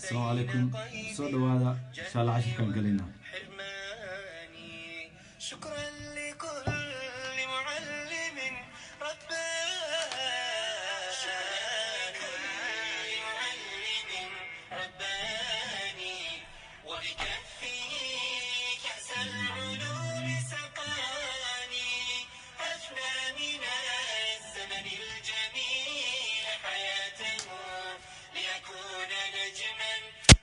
السلام عليكم. سؤال هذا إن شاء الله 10 كان قلنا. شكرا لكل معلم رباني وبكفه كأس العلوم سقاني أفنى من الزمن الجميل حياته ليكون نجما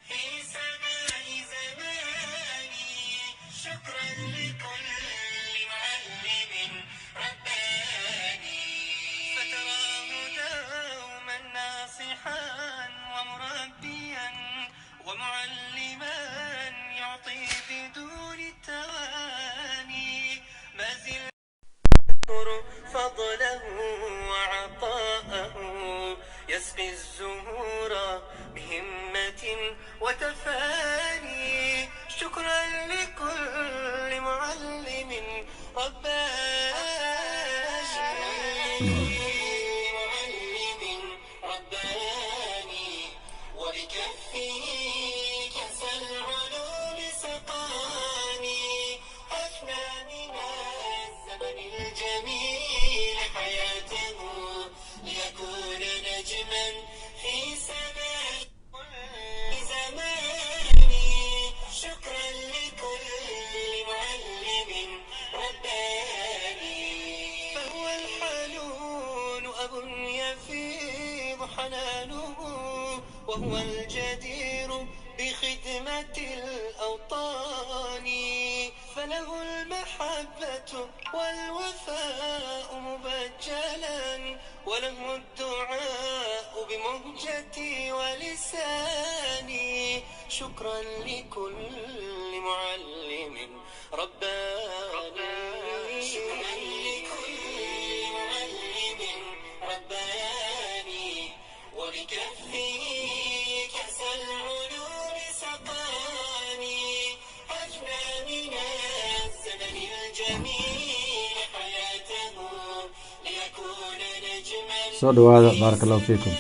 في سماء زماني شكرا لكل معلم رباني فتراه دوما ناصحا ومربيا ومعلما يعطي بدون التواني ما زلت فضله وعطاءه يسقي الزهور بهمة وتفاني شكرا لكل معلم رباني وبكفه كأس العلوم سقاني أفنى من الزمن الجميل حياته ليكون نجما في سماء كل زماني شكرا لكل معلم رباني فهو الحنون أب يفيض حنانه وهو الجدير بخدمة الأوطان فله المحبة والوفاء مبجلا وله الدعاء بمهجتي ولساني شكرا لكل معلم رباني شكرا لكل معلم رباني وبكفه كأس العلوم سقاني أفنى من الزمن الجميل حياته ليكون نجما سؤال هذا بارك الله فيكم.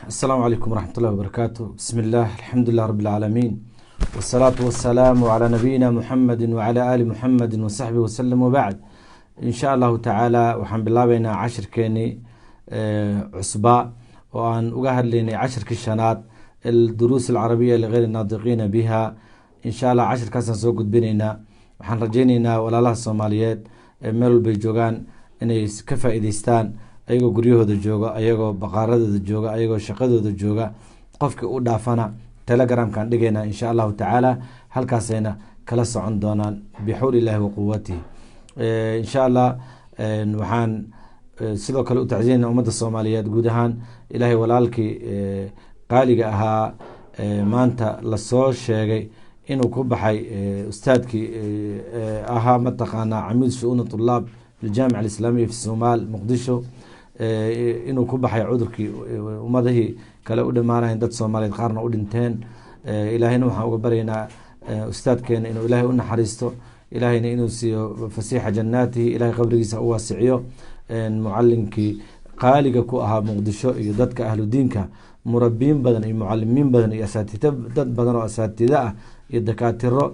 السلام عليكم ورحمة الله وبركاته. بسم الله الحمد لله رب العالمين والصلاة والسلام على نبينا محمد وعلى آل محمد وصحبه وسلم وبعد. إن شاء الله تعالى وحن بالله بين 10 كيني عصباء وأن أجهد لنا 10 كشنات الدروس العربية لغير الناطقين بها إن شاء الله 10 كاسن سوق بيننا وحن رجينا ولا الله الصوماليات ميل بيجوغان إن كفا إديستان ayagoo guryahooda jooga ayagoo baqaaradooda jooga ayagoo shaqadooda jooga qofka u dhaafana telegramkan dhigayna insha Allah taala halkaasayna kala socon doonaan bixawlillahi wa quwwatihi insha Allah waxaan sidoo kale u tacsiinaa ummadda Soomaaliyeed guud ahaan ilaahay walaalkii qaaliga ahaa maanta la soo sheegay inuu ku baxay ustaadkii ahaa mataqaana amiid shu'uun tullaab بالجامعة الإسلامية في الصومال مقدشو inuu ku baxay cudurkii ummadihii kale u dhamaanayeen dad Soomaaliyeed qaarna u dhinteen ilaahayna waxaan uga baryaynaa ustaadkeena inuu ilaahay u naxariisto ilaahayna inuu siiyo fasiixa jannaatihi ilaahay qabrigiisa u waasiciyo mucallinkii qaaliga ku ahaa muqdisho iyo dadka ahlu diinka murabbiin badan iyo mucallimiin badan iyo asaatiida dad badan oo asaatiida ah iyo dakaatiro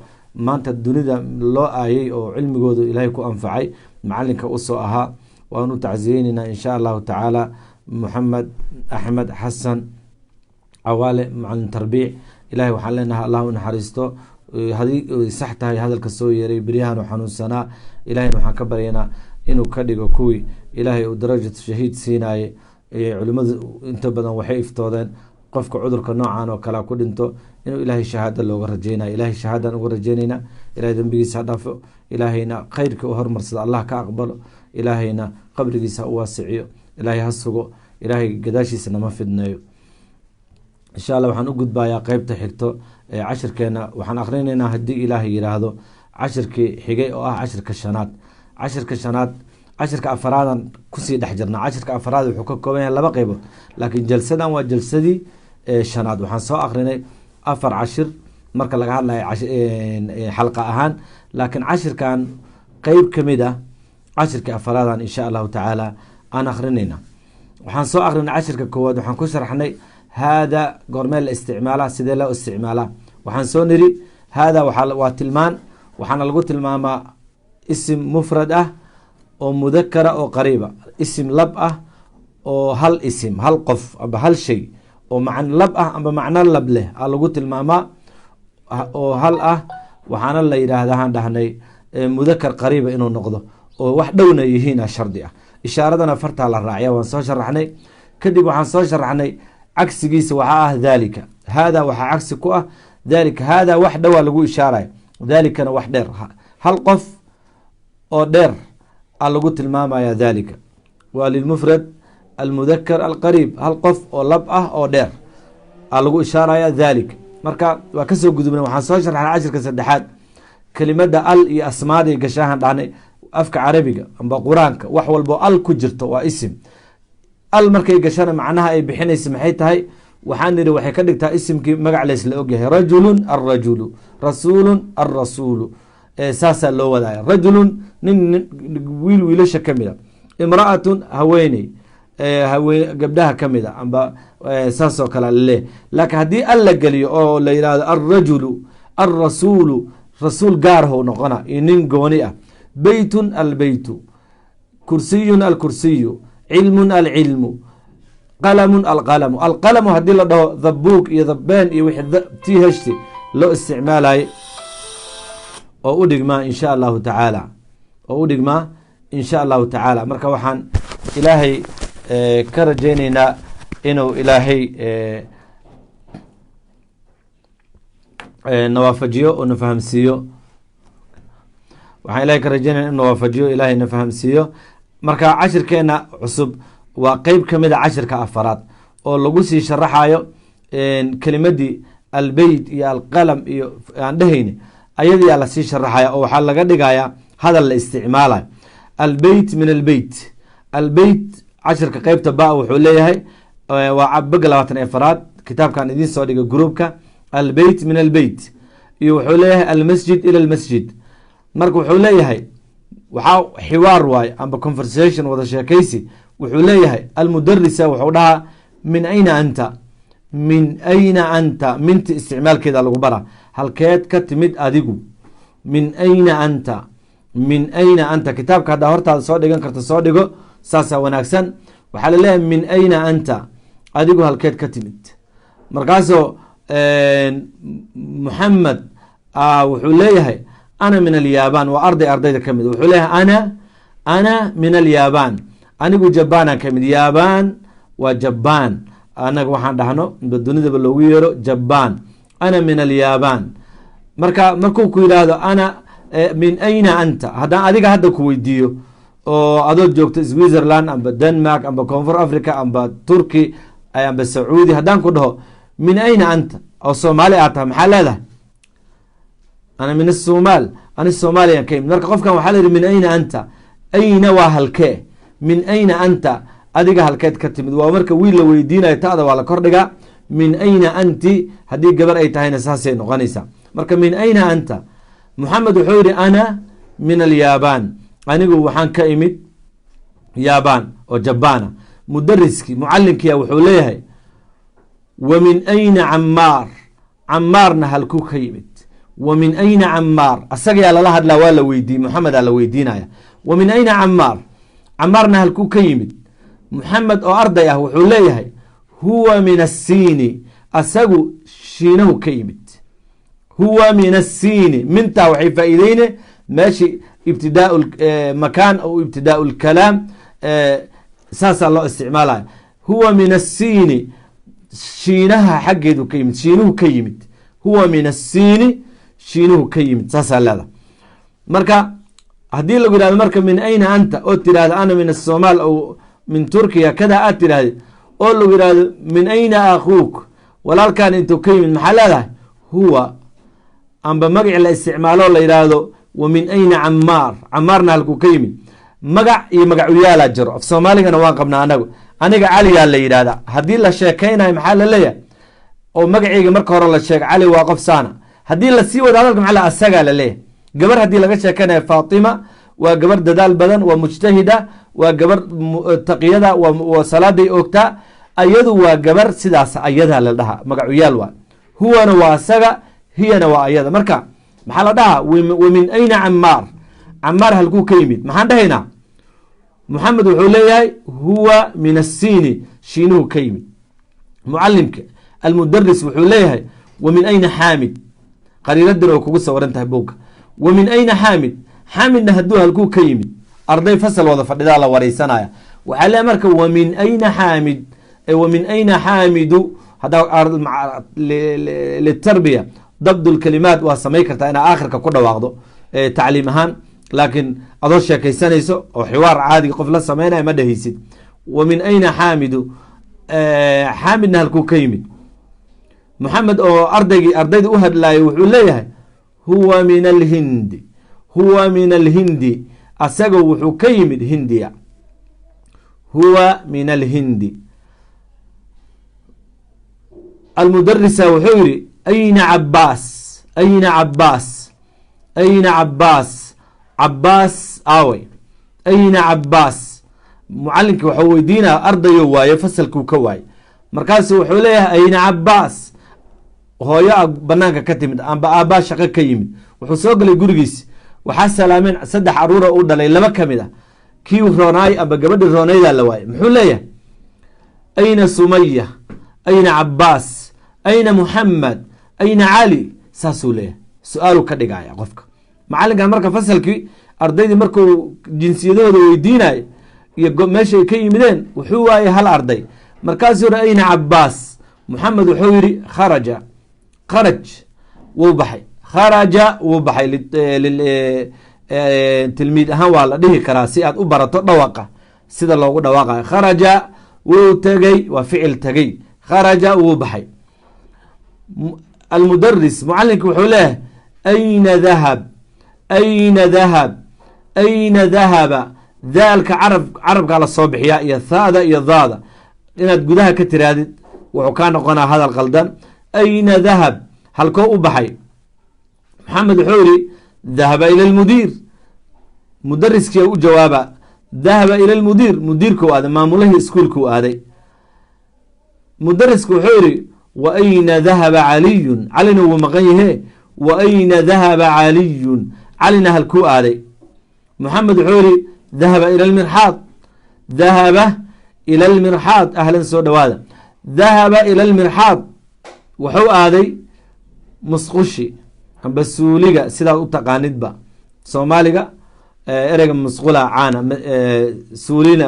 maanta dunida loo aayay oo cilmigoodu ilaahay ku anfacay معلنك أسوء أها وأنو تعزييننا إن شاء الله تعالى محمد أحمد حسن عوالي معلن تربيع إلهي وحلنها الله ونحرسته هذه صحتها هذا الكسوي يري بريهان وحنون سنة إلهي وحكبرينا إنو كدق كوي إلهي ودرجة شهيد سيناي علماء انت بدن وحيف تودن قفك عذرك نوعا وكلا كل انتو إنو إلهي شهادة لو رجينا إلهي شهادة لو رجينا إلهي ذنبي سعدافو إلهينا خيرك وهر مرصد الله كأقبله إلهينا قبرك سواسعيه إلهي هسقو إلهي قداشي سنما فدنايو إن شاء الله وحن أقود بايا قيب تحكتو 10 كينا وحن أخرينينا هدي إلهي يراهدو 10 كي حقي أو 10 كشانات 10 كشانات 10 كأفرادا كسي دحجرنا 10 كأفراد وحكوك كوبين لبا قيبو لكن جلسدا وجلسدي شانات وحن سو أخريني 10 marka laga hadlayo xalqa ahaan laakiin 10 kan qayb kamida 10 ka afraadan insha Allah taala aan akhrinayna waxaan soo akhrinay 10 ka koowaad waxaan ku sharaxnay hada goormee la isticmaala sidee loo isticmaala waxaan soo niri hada waa tilmaan waxaana lagu tilmaamaa isim mufrad ah oo mudakara oo qariiba isim lab ah oo hal isim hal qof amba hal shay oo macno lab ah amba macno lab leh a lagu tilmaamaa oo hal ah waxaana la yidhaahda aan dhahnay mudakar qariiba inuu noqdo oo wax dhowna yihiina shardi ah ishaaradana fartaa la raacya waan soo sharaxnay kadib waxaan soo sharaxnay cagsigiisa waxaa ah dhalika hada waxaa cagsi ku ah dhalika hada wax dhowaa lagu ishaaraya dhalikana wax dheer hal qof oo dheer a lagu tilmaamaya dhalika waa lilmufrad almudakar alqariib hal qof oo lab ah oo dheer a lagu ishaaraya dhalik marka waa kasoo gudubnay waxaan soo sharxnay cashirka saddexaad kelimada al iyo asmaadii gashaahan dhahnay afka carabiga amba qur-aanka wax walbo al ku jirto waa isim al markay gashana macnaha ay bixinaysa maxay tahay waxaan nidhi waxay ka dhigtaa isimkii magac laysla ogyahay rajulun alrajulu rasuulun alrasuulu saasaa loo wadaaya rajulun nin wiil wiilasha ka mid a imra'atun haweeney gabdhaha ka mid a amba saasoo kale laleeyahy laakiin haddii al la geliyo oo la yidhahdo alrajulu alrasuulu rasuul gaarho noqona iyo nin gooni ah beytun albeytu kursiyun alkursiyu cilmun alcilmu qalamun alqalamu alqalamu haddii la dhaho dhabuug iyo dhabeen iyo wixii tii heshti loo isticmaalaye oo u dhigmaa insha allahu tacaala marka waxaan ilaahay ka rajaynaynaa inuu ilaahay nawaafajiyo oo na fahamsiiyo waxaan ilahay ka rajaynaya in nawaafajiyo ilaahay na fahamsiiyo marka cashirkeena cusub waa qeyb kamid a cashirka afaraad oo lagu sii sharaxayo kelimadii albeyt iyo alqalam iyo aan dhehayni ayadiyaa lasii sharaxaya oo waxaa laga dhigaya hadal la isticmaalayo albeyt min albeyt cashirka qeybta ba wuxuu leeyahay waa boga 24 kitaabkan idiin soo dhiga groupka albeyt min albeyt iyo wuxuu leeyahay almasjid ila almasjid marka wuxuu leeyahay waxaa xiwaar waaye amba conversation wada sheekaysi wuxuu leeyahay almudarisa wuxuu dhahaa min ayna anta minta isticmaalkeeda lagu bara halkeed ka timid adigu min ayna anta kitaabka haddaa hortaada soo dhigan karta soo dhigo saasaa wanaagsan waxaa laleeyahay min ayna anta adigu halkeed ka timid markaasoo muxamed wuxuu leeyahay ana min alyaban waa ardayda ka mid wuxuu leeyahay ana min alyaban anigu jabanan ka mid yaban waa jaban anaga waxaan dhahno dunidaba loogu yeero jaban ana min alyaban markuu ku yidhaahdo ana min ayna anta haddaan adiga hadda ku weydiiyo oo adoo joogto switzerland amba denmark amba koonfur africa amba turki amba sacuudi haddaan ku dhaho min ayna anta oo soomaali aad tahay maxaa leedahay ana min asomaal ani somaliyan ka imid marka qofkan waxaa la yihi min ayna anta ayna waa halkee min ayna anta adiga halkeed ka timid waa marka wiil la weydiinayo ta'da waa la kordhigaa min ayna anti haddii gabar ay tahayna saasay noqonaysaa marka min ayna anta muxamed wuxuu yihi ana min alyaban anigu waxaan ka imid yaban oo jabana mudariskii mucalinkiya wuxuu leeyahay wa min ayna camaarna halkuu ka yimid wa min ayna camaar asagayaa lala hadlaa waa la weydiiyey muxamed aa la weydiinaya wa min ayna camaarna halkuu ka yimid muxamed oo arday ah wuxuu leeyahay huwa min asiini asagu shiinahu ka yimid huwa min asiini mintaa waxay faa'iideyne meeshi ibtidaa makaan o ibtidaa lkalaam saasaa loo isticmaalaya huwa min asiini shiinaha xaggeedu ka yimid shiinuhu ka yimid huwa min asiini shiinuhu ka yimid saasaa leeda marka haddii lagu yihahdo marka min ayna anta oo tirahdo ana min asomaal o min turkiya kada aad tirahdid oo lagu yihahdo min ayna akuuk walaalkan intuu ka yimid maxaa leedahay huwa amba magaci la isticmaalo la yidhaahdo wa min ayna camaarna halkuu ka yimid magac iyo magacuyaalaa jiro af soomaaligana waan qabnaa aniga caliyaa la yidhahda haddii la sheekaynayo maxaa la leeyahay oo magaceyga marka hore la sheega cali waa qof saana haddii lasii wado hadalka maxaa asagaa la leeyahay gabar haddii laga sheekaynayo faatima waa gabar dadaal badan waa mujtahida waa gabar taqiyada waa salaaday oogtaa ayadu waa gabar sidaas ayadaa la dhahaa magacuyaal waa huwana waa asaga hiyana waa ayada marka maxaa la dhahaa wa min ayna camaar camaar halkuu ka yimid maxaan dhahaynaa muxamed wuxuu leeyahay huwa min asiini shiinuhu ka yimid mucalimka almudaris wuxuu leeyahay wa min ayna xaamid qariiradin oo kugu sawaran tahay bowka wa min ayna xaamid xaamidna hadduu halkuu ka yimid arday fasal wada fadhidaa la wareysanaya waxaa leeyahay marka wa min ayna xaamid wa min ayna xaamidu litarbiya dabd lkalimaat waa samay kartaa inaa aakhirka ku dhawaaqdo tacliim ahaan laakiin adoo sheekaysanayso oo xiwaar caadiga qof la sameynaya ma dhehaysid wa min ayna xaamidu xaamidna halkuu ka yimid muxamed oo ardayda u hadlaayay wuxuu leeyahay huwa min alhindi huwa min alhindi asaga wuxuu ka yimid hindiya huwa min alhindi almudarisa wuxuu yihi ayna cabaas ayna cabaas ayna cabaas cabaas aawey ayna cabaas mucalimki waxuu weydiinaya ardayo waaye fasalkuu ka waaye markaasu wuxuu leeyahay ayna cabaas hooyo a banaanka ka timid amba aabbaa shaqo ka yimid wuxuu soo galay gurigiisi waxaa salaameen 3 caruura u dhalay 2 ka mid a kii roonaay amba gabadhi roonaydaa la waaye muxuu leeyahay ayna sumaya ayna cabaas ayna muxamed ayna cali saasuu leeyahay su-aaluu ka dhigaya qofka macalinkan marka fasalkii ardaydii markuu jinsiyadahooda weydiinayo iyo meesha ay ka yimideen wuxuu waayey hal arday markaasuu ri ayna cabaas muxamed wuxuu yihi kharaja kharaj wuu baxay kharaja wuu baxay tilmiid ahaan waa la dhihi karaa si aad u barato dhawaqa sida loogu dhawaaqayo kharaja wuu tegey waa ficil tegey kharaja wuu baxay almudaris mucalimki wuxuu leeyahay ayna dahab ayna dahab ayna dahaba daalka carabkaa la soo bixiyaa iyo thaada iyo daada inaad gudaha ka tiraadid wuxuu kaa noqonaa hadal qaldan ayna dahab halkoo u baxay maxamed wuxuu yihi dahaba ila lmudiir mudariskii u jawaaba dahaba ila lmudiir mudiirkuu aaday maamulahii iskuolkuu aaday mudarisku wuxuu yihi wa ayna dahaba caliyun calina wuu maqan yahe wa ayna dahaba caliyun calina halkuu aaday muxamed wuxuu yihi dahaba ila lmirxaad dahaba ila lmirxaad ahlan soo dhawaada dahaba ila lmirxaad wuxuu aaday musqushi amba suuliga sidaad u taqaanidba soomaaliga ereyga musqula caana suulina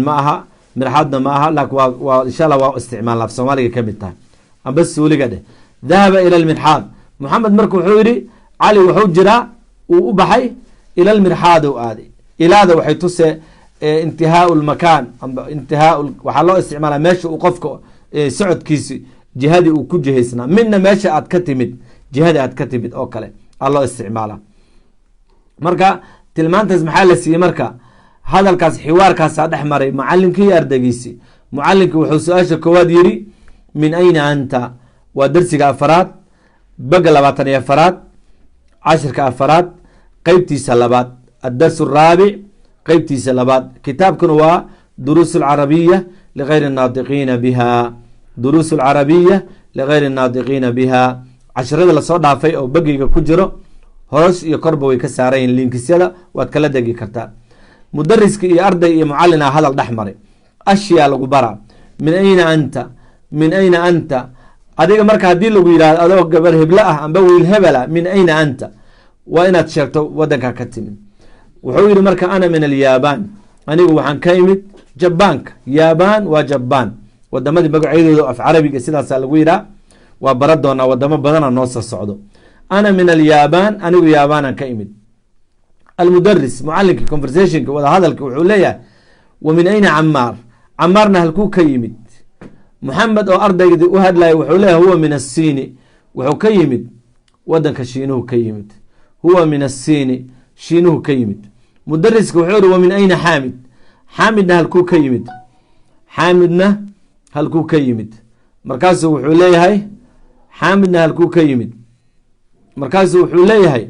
ma aha mirxaadna ma aha lakin waa insha allah waa isticmaalna af soomaaliga kamid tahay amba suuliga dheh dahaba ila lmirxaad muxamed marka wuxuu yihi cali wuxuu jiraa uu u baxay ila lmirxaad u aaday ilaada waxay tuse intihaau lmakaan amba waxaa loo isticmaala meesha uu qofka socodkiisi jihadii uu ku jihaysnaa midna meesha aad ka timid jihadii aad ka timid oo kale aa loo isticmaala marka tilmaantaas maxaa la siiyey marka hadalkaas xiwaarkaasaa dhex maray macalinkii iyo ardaygiisi mucalimki wuxuu su-aasha koowaad yidhi min ayna anta waa darsiga afaraad baga 24aad cashirka afaraad qeybtiisa labaad addars araabic qeybtiisa labaad kitaabkuna waa duruus alcarabiya ligayri naadiqiina biha duruus alcarabiya ligayri naadiqiina biha cashirada lasoo dhaafay oo bageyga ku jiro hoos iyo korba way ka saaran yihin linkisyada waad kala degi kartaa mudariski iyo arday iyo mucalina hadal dhex maray ashyaa lagu baraa min ayna anta min ayna anta adiga marka haddii lagu yidhahdo adoo gabar heblo ah amba wiil hebela min ayna anta waa inaad sheegto wadankaa ka timid wuxuu yihi marka ana min alyaaban anigu waxaan ka imid jabaanka yaabaan waa jabaan wadamadii magacyadooda af carabiga sidaasa lagu yidhaha waa bara doonaa wadamo badana noo soo socdo ana min alyaaban anigu yaabaanan ka imid almudaris mucalimki conversationka wada hadalka wuxuu leeyahay wa min ayna camaar camaarna halkuu ka yimid muxamed oo ardaydi u hadlaya wuxuu leeyahay huwa min asiini wuxuu ka yimid wadanka shiinuhu ka yimid huwa min asiini shiinuhu ka yimid mudariska wuxuu yihi wa min ayna xaamid xaamidna halkuu ka yimid xaamidna halkuu ka yimid markaasuu wuxuu leeyahay xaamidna halkuu ka yimid markaasuu wuxuu leeyahay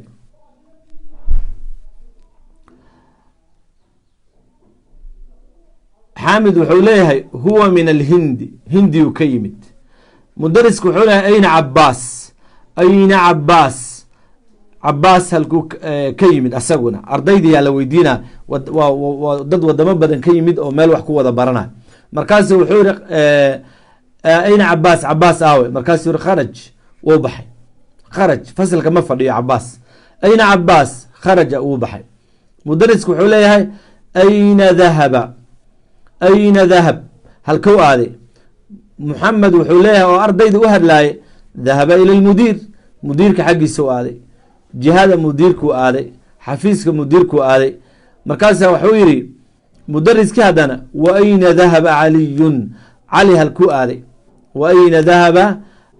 xaamid wuxuu leeyahay huwa min alhindi hindiyu ka yimid. mudarisku wuxuu leeyahay ayna cabaas, ayna cabaas, cabaas halkuu ka yimid asaguna. ardaydii yaa la weydiina waa dad wadamo badan ka yimid oo meel wax ku wada barana. markaasu wuxuu yihi ayna cabaas, cabaas aawe. markaasuu yihi kharaj, wuu baxay. kharaj fasilka ma fadhiyo cabaas. ayna cabaas, kharaja wuu baxay. mudarisku wuxuu leeyahay ayna dahaba, ayna dahab, halkuu aaday. muxamed wuxuu leeyahay oo ardayda u hadlaaye dahaba ila lmudiir, mudiirka xaggiisa u aaday. jihada mudiirkuu aaday, xafiiska mudiirkuu aaday. markaasa wuxuu yihi mudariskii haddana wa ayna dahaba caliyun, cali halkuu aaday. wa ayna dahaba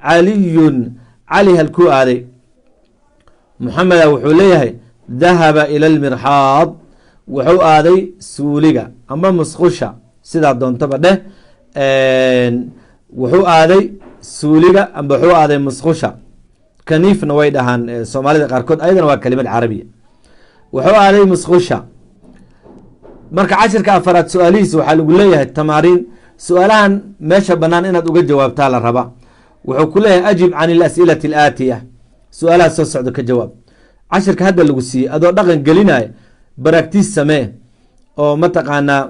caliyun, cali halkuu aaday. muxameda wuxuu leeyahay dahaba ila lmirxaad, wuxuu aaday suuliga ama musqusha sidaa doontaba dheh. wuxuu aaday suuliga amba wuxuu aaday musqusha. kaniifna way dhahaan soomaalida qaarkood, ayadana waa kelimad carabiya. wuxuu aaday musqusha. marka cashirka afaraad su-aalihiisa waxaa lagu leeyahay tamaariin. su-aalahan meesha banaan inaad uga jawaabtaa la raba. wuxuu ku leeyahay ajib can ilas'ilati alaatiya, su-aalaha soo socda ka jawaab. cashirka hadda lagu siiyey adoo dhaqan gelinaya baragtiis samee oo mataqaanaa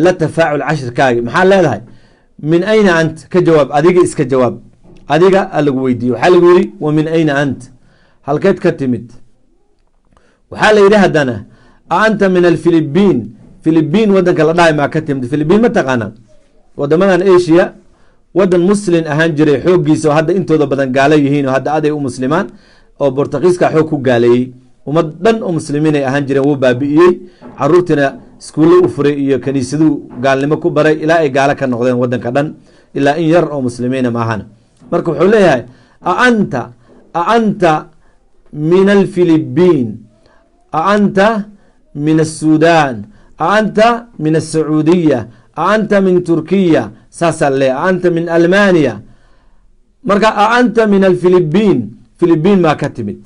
la tafaacul cashirkaagi. maxaa leedahay min ayna ant, ka jawaab, adiga iska jawaab, adiga lagu weydiiye. waxaa lagu yihi wa min ayna ant, halkeed ka timid. waxaa la yidhi haddana a anta min alfilibiin, filibiin wadanka la dhahay maa ka timid. filibiin ma taqaanaa wadamadan asia, wadan muslin ahaan jiray xooggiisa oo hadda intooda badan gaalo yihiin oo hadda aday u muslimaan, oo bortugiiska xoog ku gaaleeyey. ummad dhan oo muslimiin ay ahaan jireen wuu baabi'iyey. caruurtiina iskuulle u furay iyo kaniisaduu gaalnimo ku baray ilaa ay gaalo ka noqdeen wadanka dhan, ilaa in yar oo muslimiina maahana. marka wuxuu leeyahay a anta min alfilibiin, a anta min الsudan, a anta min الsacuudiya, a anta min turkiya. saasaa leeyahy a anta min almaniya. marka a anta min alfilibiin, filibiin maa ka timid.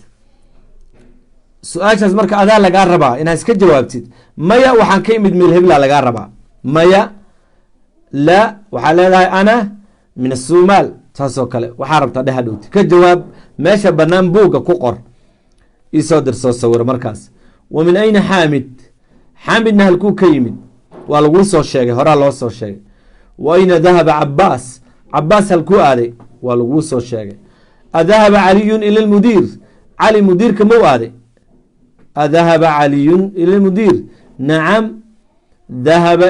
su-aashaas marka adaa lagaa rabaa inaad iska jawaabtid. maya waxaan ka imid meel hebla lagaa rabaa. maya la waxaa leedahay ana min asumaal, saasoo kale waxaa rabtaa dheh hadhowti ka jawaab. meesha banaan buugga ku qor, isoo dir soo sawiro markaas. wa min ayna xaamid, xaamidna halkuu ka yimid waa laguu soo sheegay, horaa loo soo sheegay. wa ayna dahaba cabaas, cabaas halkuu aaday waa laguu soo sheegay. adahaba caliyun ila lmudiir, cali mudiirka mau aaday. adahaba caliyun ila lmudiir, nacam dahaba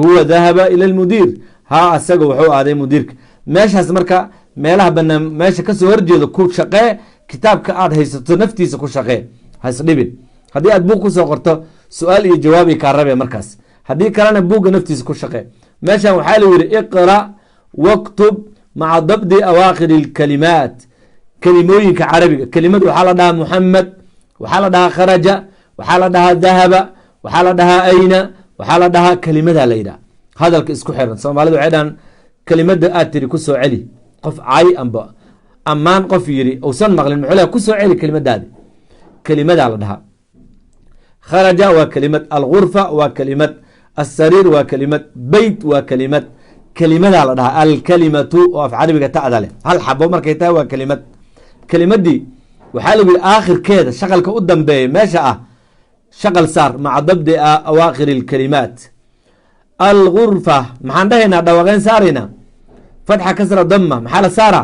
huwa dahaba ila lmudiir, haa asaga wuxuu aaday mudiirka. meeshaas marka meelaha banaan meesha kasoo horjeedo ku shaqee, kitaabka aad haysato naftiisa ku shaqee, hasdhibin. haddii aad buug kusoo qorto su-aal iyo jawaabi kaa rabe markaas, haddii kalena buugga naftiisa ku shaqee. meeshan waxaa la yihi iqra waktub maca dabdi awaakiri اlkalimaat, kelimooyinka carabiga. kelimad waxaa la dhahaa muxamed, waxaa la dhahaa kharaja, waxaa la dhahaa dahaba, waxaa la dhahaa ayna, waxaa la dhahaa kelimadaa la yidhaha. hadalka isku xiran soomaalida waxay dhahaan kelimada aad tiri kusoo celi. qof cay amba ammaan qof yiri uusan maqlin muxuu leeyahay kusoo celi kelimadaadi. kelimadaa la dhahaa. kharaja waa kelimad, algurfa waa kelimad, asariir waa kelimad, beyt waa kelimad. kelimadaa la dhahaa alkalimatu oo af carabiga ta'da leh, hal xabo markay tahay waa kelimad. kelimadii waxaa lagu yihi aakhirkeeda shaqalka u dambeeya meesha ah shaqal saar maca dabdi awaakir اlkalimaat. algurfa maxaan dhahaynaa dhawaaqeen saaraynaa fatxa kasra dama, maxaa la saara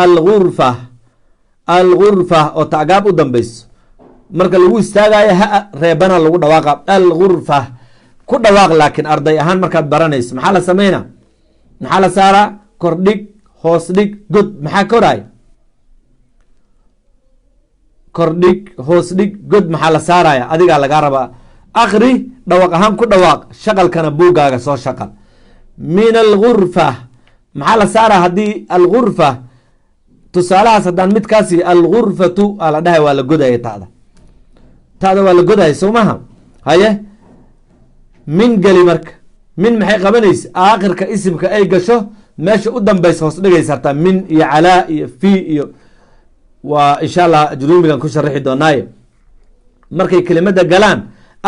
algurfa, algurfa oo ta'gaab u dambeyso. marka lagu istaagayo ha reebana lagu dhawaaqa algurfa ku dhawaaq. laakiin arday ahaan markaad baranayso maxaa la sameynaa, maxaa la saaraa kordhig, hoos dhig, god. maxaa koraay kordhig, hoos dhig, god. maxaa la saaraya adigaa lagaa rabaa. akri dhawaaq ahaan ku dhawaaq, shaqalkana buuggaaga soo shaqal. min algurfa maxaa la saaraa haddii algurfa, tusaalahaas haddaan midkaasi algurfatu aa la dhahay waa la godaya ta'da, ta'da waa la godaya soo maha. haye min geli marka. min maxay qabanaysa aakhirka isimka ay gasho meesha u dambeysa hoos dhigaysa hartaa. min iyo calaa iyo fi iyo waa insha allah juruumigan ku sharaxi doonaaye. markay kelimada galaan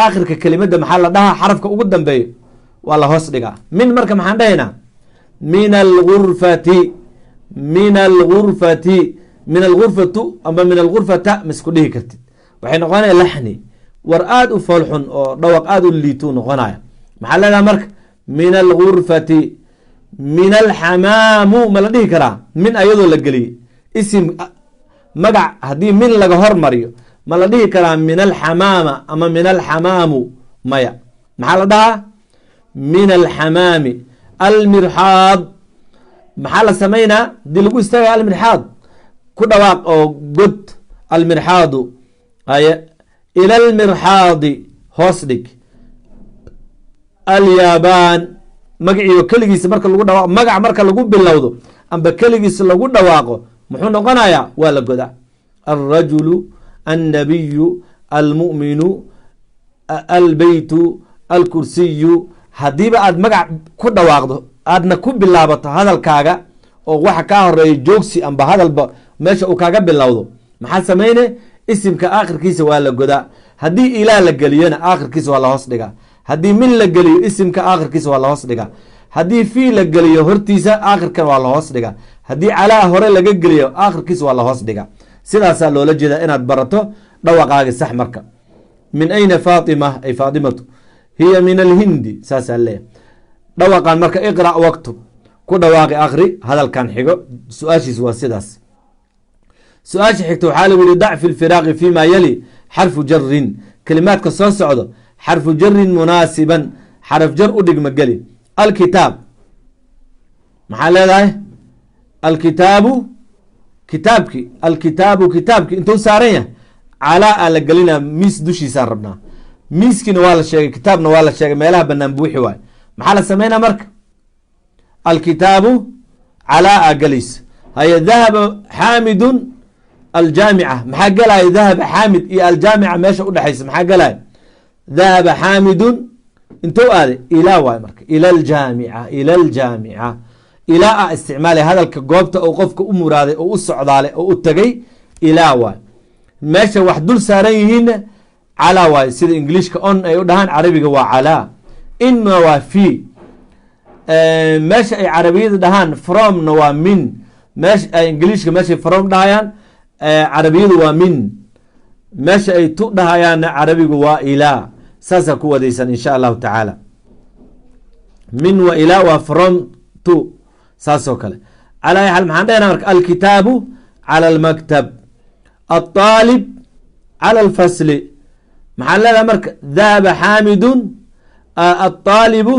aakhirka kelimada maxaa la dhahaa xarafka ugu dambeeyo waa la hoos dhigaa min marka maxaan dhahaynaa min algurfati min algurfati min algurfatu amba min algurfata ma isku dhihi kartid waxay noqonaya laxni war aada u foolxun oo dhawaq aada u liituu noqonaya maxaa leedaha marka min algurfati min alxamaamu ma la dhihi karaa min ayadoo la geliyey isim magac haddii min laga hormariyo ma la dhihi karaa min alxamaama ama min alxamaamu maya maxaa la dhahaa min alxamaami almirxaad maxaa la samaynaa hadii lagu istaagaya almirxaad ku dhawaaq oo god almirxaadu aye ila almirxaadi hoos dhig alyaabaan magaciiyo keligiisa marka lagu dhawaaqo magac marka lagu bilowdo amba keligiisa lagu dhawaaqo muxuu noqonayaa waa la goda alrajulu annabiyu almu'minu albeytu alkursiyu haddiiba aad magac ku dhawaaqdo aadna ku bilaabato hadalkaaga oo waxa kaa horeeya joogsi amba hadalba meesha uu kaaga bilowdo maxaa sameyne isimka aakhirkiisa waa la godaa haddii ilaah la geliyona aakhirkiisa waa la hoos dhigaa haddii min la geliyo isimka aakhirkiisa waa la hoos dhigaa haddii fii la geliyo hortiisa aakhirkan waa la hoos dhigaa haddii calaa hore laga geliyo aakhirkiisa waa la hoos dhigaa sidaasaa loola jeedaa inaad barato dhawaqaagi sax marka min ayna faatima ay faatimatu hiya min alhindi saasaa leeyahy dhawaqan marka iqra' waktub ku dhawaaqi akri hadalkan xigo su-aashiis waa sidaas su-aasha xigta waxaa lagu yihi dac fi lfiraaqi fima yali xarfu jarin kelimaadka soo socdo xarfu jarin munaasiban xaraf jar u dhigma geli alkitaab maxaa leedahay alkitaabu kitaabki alkitaabu kitaabki intuu saaran yahay calaa a la gelinaa miis dushiisaan rabnaa miiskiina waa la sheegay kitaabna waa la sheegay meelaha banaan buuxi waayo maxaa la sameynaa marka alkitaabu calaa a gelaysa haye dahaba xaamidun aljaamica maxaa gelaya dahaba xaamid iyo aljaamica meesha udhexaysa maxaa gelaya dahaba xaamidun intuu aaday ilaa waay marka ila aljaamica ila aljaamica ilaa a isticmaalay hadalka goobta oo qofka u muraaday oo u socdaalay oo u tegay ilaa waay meesha wax dul saaran yihiinna calaa waay sida ingiliishka on ay u dhahaan carabiga waa calaa inna waa fi meesha ay carabiyada dhahaan fromna waa min meesha ingiliishka meeshay from dhahayaan carabiyadu waa min meesha ay tu dhahayaanna carabigu waa ilaa saasaa ku wadaysan insha allahu tacaala min wa ilaa waa from to saasoo kale calaa ay xal maxaan dhahayna marka alkitaabu cala almaktab alطaalib cala alfasli maxaan leedaha marka dahaba xaamidun aalibu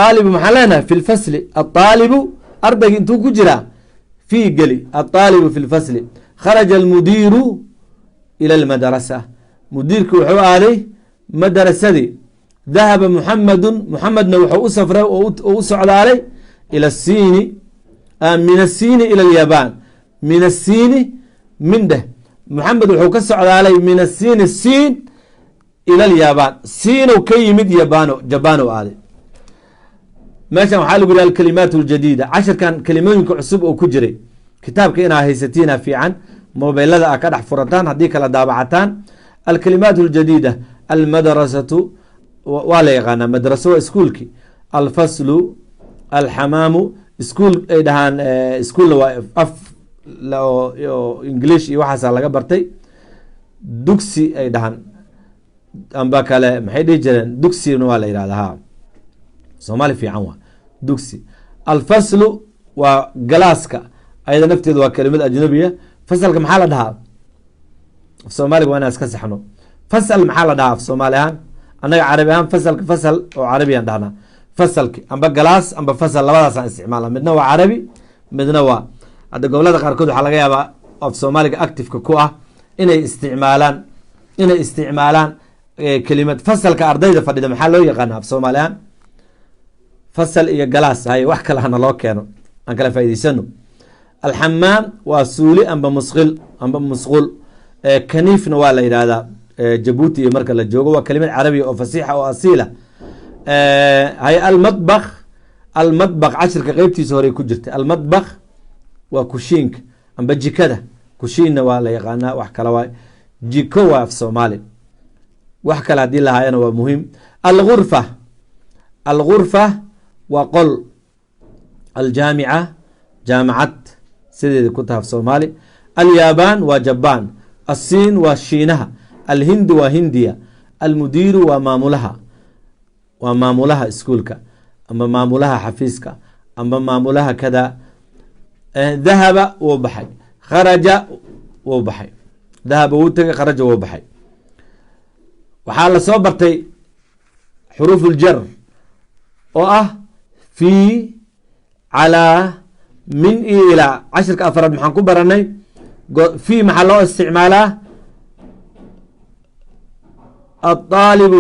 aalibu maxaan leenahay fi lfasli aalibu ardaygi intuu ku jiraa fii geli aalibu fi lfasli kharaja almudiiru ila almadrasa mudiirki wuxuu aaday madarasadii dahaba muxamedun muxamedna wuxuu u safray oo u socdaalay ila asiini min asiini ila alyabaan min asiini min dheh muxamed wuxuu ka socdaalay min asiini siin ila alyabaan siinow ka yimid jabano aaday meeshan waxaa lagu yihi alkalimaat اljadiida cashirkan kelimooyinka cusub oo ku jiray kitaabka inaa haysatiina fiican mobeylada a ka dhex furataan haddii kala daabacataan alkalimaat اljadiida almadrasatu waa la yaqaanaa madraso waa iskuolki alfaslu alxamaamu iskuol ay dhahaan iskuolna waa af ingilish iyo waxaasa laga bartay dugsi ay dhahaan amba kale maxay dhihi jireen dugsina waa la yihahda ha soomaali fiican waa dugsi alfaslu waa galaaska ayada nafteedu waa kelimad ajnabiya fasalka maxaa la dhahaa af soomaaliga waa inaan iska saxno fasal maxaa la dhahaa af soomaali ahaan annaga carabi ahaan fasalka fasal oo carabiyaan dhahnaa fasalki amba galaas amba fasal labadaasaan isticmaalna midna waa carabi midna waa hadda gobolada qaarkood waxaa laga yaabaa af soomaaliga activeka ku ah inay isticmaalaan kelimad fasalka ardayda fadhida maxaa loo yaqaana af soomaali ahaan fasal iyo galaas haye wax kale hana loo keeno aan kala faa'idaysano alxamaam waa suuli amba musqul kaniifna waa la yidhaahdaa jabuuti iyo marka la joogo waa kelimad carabiya oo fasiixa oo asiila haye almadbak cashirka qeybtiisa horey ku jirta almadbak waa kushiinka amba jikada kushiinna waa la yaqaanaa wax kala waay jiko waa af soomaali wax kale haddii lahaayana waa muhiim. algurfa waa qol, aljaamica jaamacad sideeda ku taha af soomaali. alyaaban waa jabaan, الصين waa shiinaha, alhind waa hindiya, almudiiru waa maamulaha iskuolka ama maamulaha xafiiska ama maamulaha kada. dahaba wuu baxay, kharaja wuu baxay, dahaba wuu tegay, kharaja wuu baxay. waxaa lasoo bartay xuruuf uljar oo ah fii, calaa, min iyo ilaa. cashirka afraad maxaan ku baranay fii maxaa loo isticmaalaa aalibu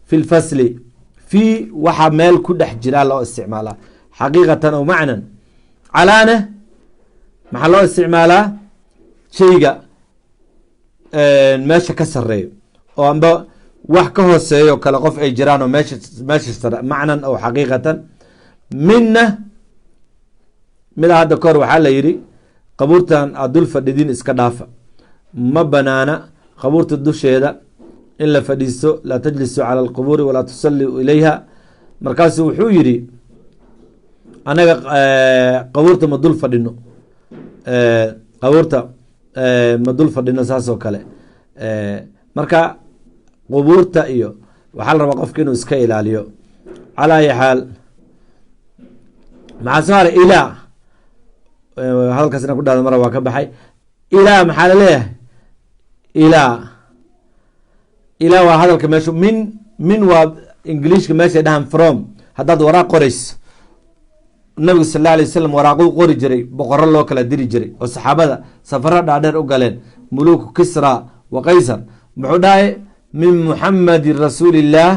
fi lfasli, fii waxaa meel ku dhex jiraa loo isticmaalaa xaqiiqatan aw macnan. calaana maxaa loo isticmaalaa shayga meesha ka sareeyo oo amba wax ka hooseeyo kale qof ay jiraan oo meesha sare macnan aw xaqiiqatan. minna mida hadda kahor waxaa la yidhi qabuurtan aad dul fadhidin iska dhaafa, ma banaana qabuurta dusheeda in la fadhiisto, laa tajlisuu cala alqubuuri walaa tusalluu ilayha. markaasu wuxuu yidhi anaga qabuurta ma dul fadhino, qabuurta ma dul fadhino saas oo kale. marka qubuurta iyo waxaa la rabaa qofka inuu iska ilaaliyo. calaa ayi xaal maxaa soo haray ilaa, hadalkaasna ku dhahda mara waa ka baxay. ilaa maxaa laleeyahay ilaa waa hadalka meeshu. min waa ingiliishka meeshay dhahan from. haddaad waraaq qorayso, nabigu sal alla alay wasalam waraaquu qori jiray, boqoro loo kala diri jiray oo saxaabada safaro dhaadheer u galeen, muluku kisra wa qaysar. muxuu dhahay min muxamadin rasuuli illaah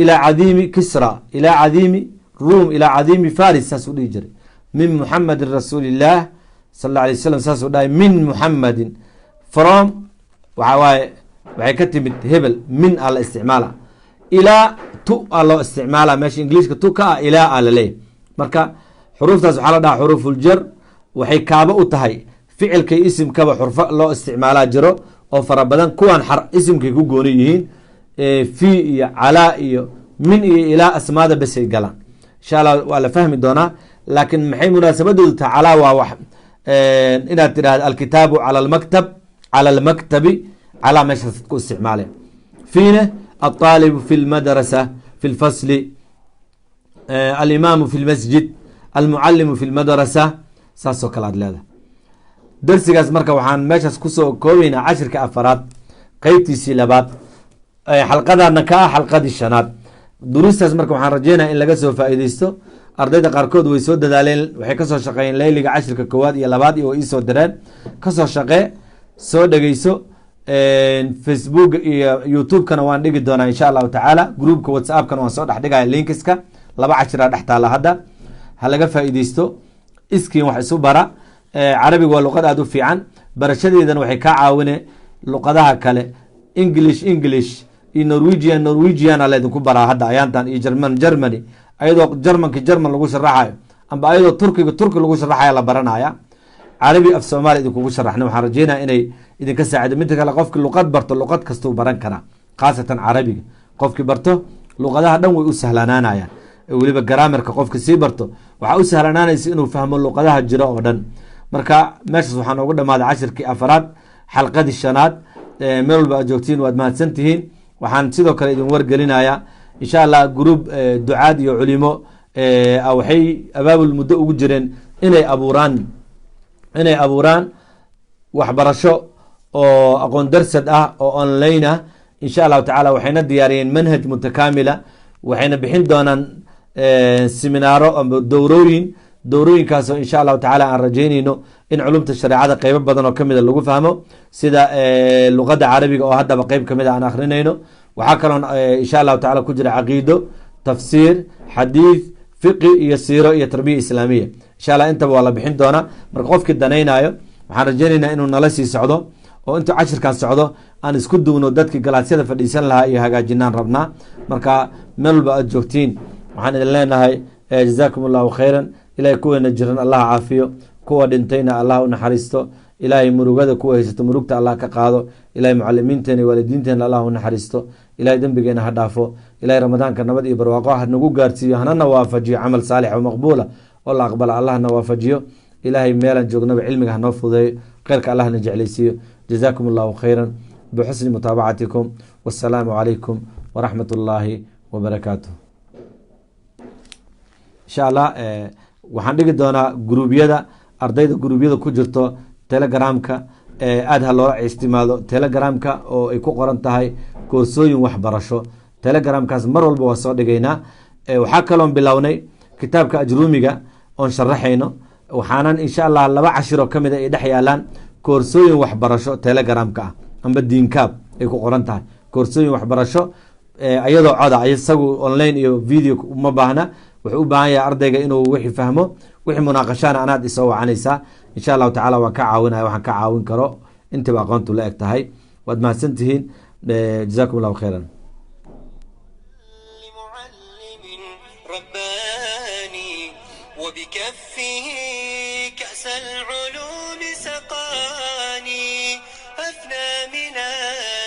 ilaa cadiimi kisra, ilaa cadiimi ruum, ilaa cadiimi faris, saasuu dhihi jiray. min muxamadin rasuuli illaah sal alla alay wasalam saasuu dhahay min muxamadin. from waxaa waaye waxay ka timid hebel, min a la isticmaala. ilaa tu a loo isticmaala, meesha ingiliishka tu ka ah ilaa a laleeyahy. marka xuruuftaas waxaa la dhaha xuruufuljar, waxay kaaba u tahay ficilkay isimkaba xurfo loo isticmaalaa jiro oo fara badan. kuwan isimkay ku gooni yihiin, fi iyo calaa iyo min iyo ilaa asmaada besay galaan. insha allah waa la fahmi doonaa, laakiin maxay munaasabadoodu tahay? calaa waa wax inaad tidhahdo alkitaabu cala almaktab, cala almaktabi, calaa meeshaas ku isticmaale. fiina alطaalibu fi lmadrasa fi lfasli, alimaamu fi lmasjid, almucalimu fi lmadrasa, saasoo kale aad leedahay. darsigaas marka waxaan meeshaas kusoo koobeynaa cashirka afaraad qeybtiisii labaad, xalqadana ka ah xalqadii shanaad. duruustaas marka waxaan rajeynaya in laga soo faa'iideysto. ardayda qaarkood way soo dadaaleen, waxay kasoo shaqeeyeen leyliga cashirka koowaad iyo labaad iyo way iisoo direen. kasoo shaqee, soo dhegeyso. facebook iyo youtube-kana waan dhigi doonaa insha allahu tacaala. groupka whatsappkana waan soo dhex dhigaya linkiska, 2 cashiraa dhex taala hadda. ha laga faa'iideysto, iskiin wax isu bara. carabiga waa luqad aada u fiican, barashadeedana waxay kaa caawine luqadaha kale. english iyo norwegian laydinku baraa hadda ayaantan, iyo germany ayadoo german lagu sharaxayo, amba ayadoo turki lagu sharaxayo la baranaya. carabi af soomaali idinkugu sharaxna, waxaan rajeynaya inay idinka saacido. midda kale qofki luqad barto luqad kastuu baran karaa, khaasatan carabiga qofki barto luqadaha dhan way u sahlanaanayaan. weliba garaamerka qofki sii barto waxaa u sahlanaanaysa inuu fahmo luqadaha jiro oo dhan. marka meeshaas waxaa noogu dhamaaday cashirkii afaraad xalqadii shanaad. meel walba aad joogtiin waad mahadsan tihiin. waxaan sidoo kale idin wargelinayaa insha allah group ducaad iyo culimo waxay abaabul muddo ugu jireen inay abuuraan waxbarasho oo aqoon darsad ah oo online ah. insha allahu tacaala waxayna diyaariyeen manhaj mutakaamila, waxayna bixin doonaan seminaaro ama dowrooyinkaasoo insha allahu tacaala aan rajeyneyno in culumta shareecada qeybo badan oo kamida lagu fahmo, sida luqada carabiga oo haddaba qeyb kamid a aan akrinayno. waxaa kaloo insha allahu tacala ku jira caqiido, tafsiir, xadiid, fiqi iyo siiro iyo tarbiya islaamiya. insha allah intaba waa la bixin doonaa. marka qofkii danaynayo waxaan rajeyneynaa inuu nala sii socdo oo intuu cashirkan socdo aan isku duwno dadkii galaasyada fadhiisan lahaa iyo hagaajinaan rabnaa. marka meel walba aad joogtiin waxaan idin leenahay jazaakum allahu khayran. ilahay kuweena jiran allah caafiyo, kuwa dhintayna allah u naxariisto. ilaahay murugada kuwa haysato murugta allah ka qaado, ilahay mucalimiinteena waalidiinteena allah u naxariisto, ilahay dembigeena ha dhaafo, ilahay ramadaanka nabad iyo barwaaqo ha nagu gaarsiiyo, hanana waafajiyo camal saalix oo maqbuula oo la aqbala, allah na waafajiyo, ilahay meelaan joognaba cilmiga hanoo fudeeyo, kheyrka allah na jeclaysiiyo. jazaakum allahu khayra bixusni mutaabacatikum, wassalaamu calaykum waraxmat ullaahi wabarakaatuh. insha allah waxaan dhigi doonaa gruubyada ardayda gruubyada ku jirto telegramka, aada ha loola istimaado telegramka oo ay ku qoran tahay koorsooyin waxbarasho. telegramkaas mar walba waa soo dhigaynaa. waxaa kaloon bilownay kitaabka ajruumiga oon sharaxayno, waxaanan insha allah 2 cashiro kamid ay dhex yaalaan koorsooyin waxbarasho telegramka ah amba diinkaab ay ku qoran tahay koorsooyin waxbarasho ayadoo coda isagu online iyo video uma baahna. wuxuu u baahan yahay ardayga inuu wixii fahmo, wixii munaaqashaana anaad isoo wacanaysaa insha allahu tacaala waan ka caawinaya, waxaan ka caawin karo intiba aqoontu la eg tahay. waad mahadsan tihiin. jazaakum allahu khayran. وبكفه كأس العلوم سقاني أفنى من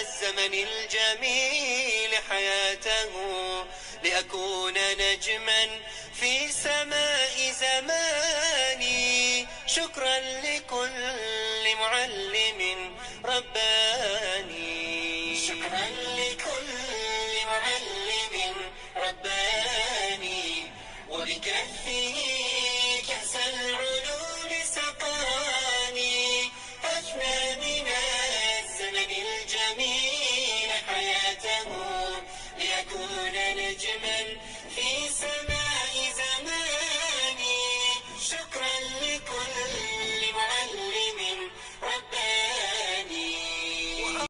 الزمن الجميل حياته لأكون نجما في سماء زماني. شكرا لكل معلم رباني، شكرا لكل معلم رباني. وبكفه كأس العلوم سقاني أفنى من الزمن الجميل